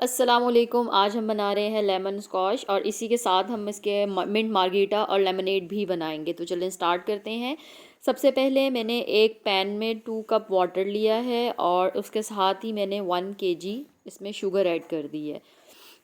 अस्सलामुअलैकुम। आज हम बना रहे हैं लेमन स्क्वॉश और इसी के साथ हम इसके मिंट मार्गरीटा और लेमनेड भी बनाएंगे। तो चलें स्टार्ट करते हैं। सबसे पहले मैंने एक पैन में 2 कप वाटर लिया है और उसके साथ ही मैंने 1 kg इसमें शुगर ऐड कर दी है।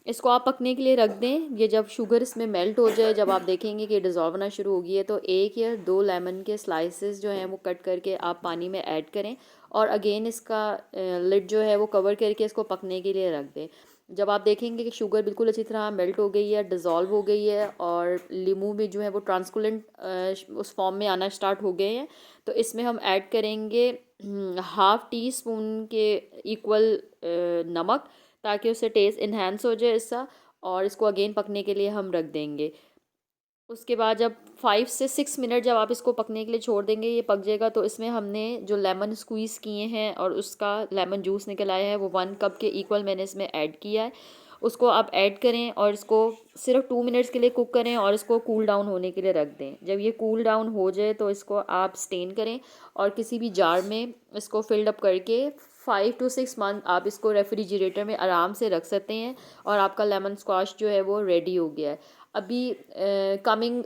इसको आप पकने के लिए रख दें। ये जब शुगर इसमें मेल्ट हो जाए, जब आप देखेंगे कि डिज़ोल्व होना शुरू होगी है, तो 1 या 2 लेमन के स्लाइसेस जो हैं वो कट करके आप पानी में ऐड करें और अगेन इसका लिड जो है वो कवर करके इसको पकने के लिए रख दें। जब आप देखेंगे कि शुगर बिल्कुल अच्छी तरह मेल्ट हो गई है, डिज़ोल्व हो गई है और लीमू में जो है वो ट्रांसपेरेंट उस फॉर्म में आना स्टार्ट हो गए हैं, तो इसमें हम ऐड करेंगे हाफ़ टी स्पून के इक्वल नमक, ताकि उससे टेस्ट इन्हेंस हो जाए इसका। और इसको अगेन पकने के लिए हम रख देंगे। उसके बाद जब 5 से 6 मिनट जब आप इसको पकने के लिए छोड़ देंगे, ये पक जाएगा, तो इसमें हमने जो लेमन स्क्वीज़ किए हैं और उसका लेमन जूस निकल आया है वो 1 कप के इक्वल मैंने इसमें ऐड किया है। उसको आप ऐड करें और इसको सिर्फ 2 मिनट्स के लिए कुक करें और इसको कूल डाउन होने के लिए रख दें। जब ये कूल डाउन हो जाए तो इसको आप स्टेन करें और किसी भी जार में इसको फिल्ड अप करके 5 to 6 मंथ आप इसको रेफ्रिजरेटर में आराम से रख सकते हैं और आपका लेमन स्क्वाश जो है वो रेडी हो गया है। अभी कमिंग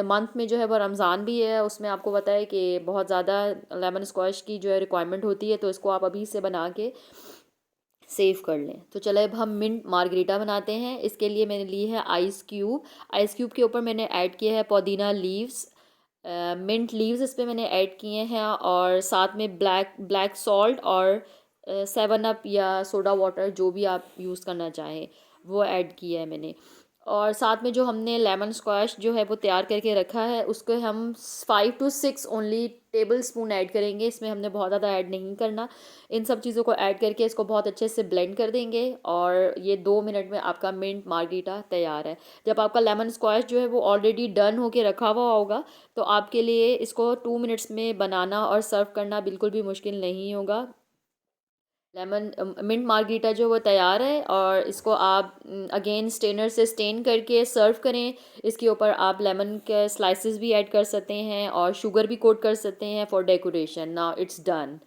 मंथ में जो है वो रमज़ान भी है, उसमें आपको पता है कि बहुत ज़्यादा लेमन स्क्वाश की जो है रिक्वायरमेंट होती है, तो इसको आप अभी से बना के सेव कर लें। तो चले अब हम मिंट मार्गरीटा बनाते हैं। इसके लिए मैंने ली है आइस क्यूब। आइस क्यूब के ऊपर मैंने ऐड किया है पुदीना लीव्स, मिंट लीव्स इस पर मैंने ऐड किए हैं और साथ में ब्लैक ब्लैक सॉल्ट और 7 अप या सोडा वाटर जो भी आप यूज़ करना चाहें वो ऐड किया है मैंने। और साथ में जो हमने लेमन स्क्वाश जो है वो तैयार करके रखा है उसको हम 5 to 6 only table spoon add करेंगे। इसमें हमने बहुत ज़्यादा ऐड नहीं करना। इन सब चीज़ों को ऐड करके इसको बहुत अच्छे से ब्लेंड कर देंगे और ये 2 मिनट में आपका मिंट मार्गरीटा तैयार है। जब आपका लेमन स्क्वाश जो है वो ऑलरेडी डन होके रखा हुआ होगा, तो आपके लिए इसको 2 मिनट्स में बनाना और सर्व करना बिल्कुल भी मुश्किल नहीं होगा। लेमन मिंट मार्गरीटा जो वो तैयार है और इसको आप अगेन स्टेनर से स्टेन करके सर्व करें। इसके ऊपर आप लेमन के स्लाइसेस भी ऐड कर सकते हैं और शुगर भी कोट कर सकते हैं for decoration. Now it's done.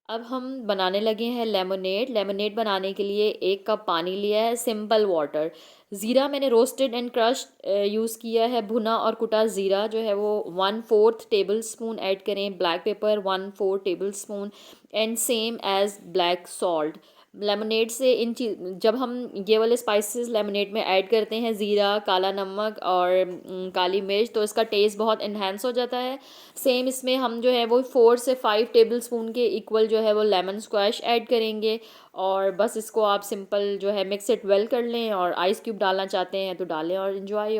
अब हम बनाने लगे हैं लेमनेड। लेमनेड बनाने के लिए 1 कप पानी लिया है, सिंपल वाटर। ज़ीरा मैंने रोस्टेड एंड क्रश्ड यूज़ किया है, भुना और कुटा ज़ीरा जो है वो 1/4 टेबल स्पून ऐड करें। Black pepper 1/4 table spoon and same as black salt. Lemonade से इन चीज़ जब हम ये वाले स्पाइसेस लेमनेड में ऐड करते हैं, ज़ीरा, काला नमक और काली मिर्च, तो इसका टेस्ट बहुत इन्हेंस हो जाता है। सेम इसमें हम जो है वो 4 से 5 टेबल स्पून के इक्वल जो है वो लेमन स्क्वैश ऐड करेंगे और बस इसको आप सिंपल जो है मिक्स इट वेल कर लें और आइस क्यूब डालना चाहते हैं तो डालें और इन्जॉय।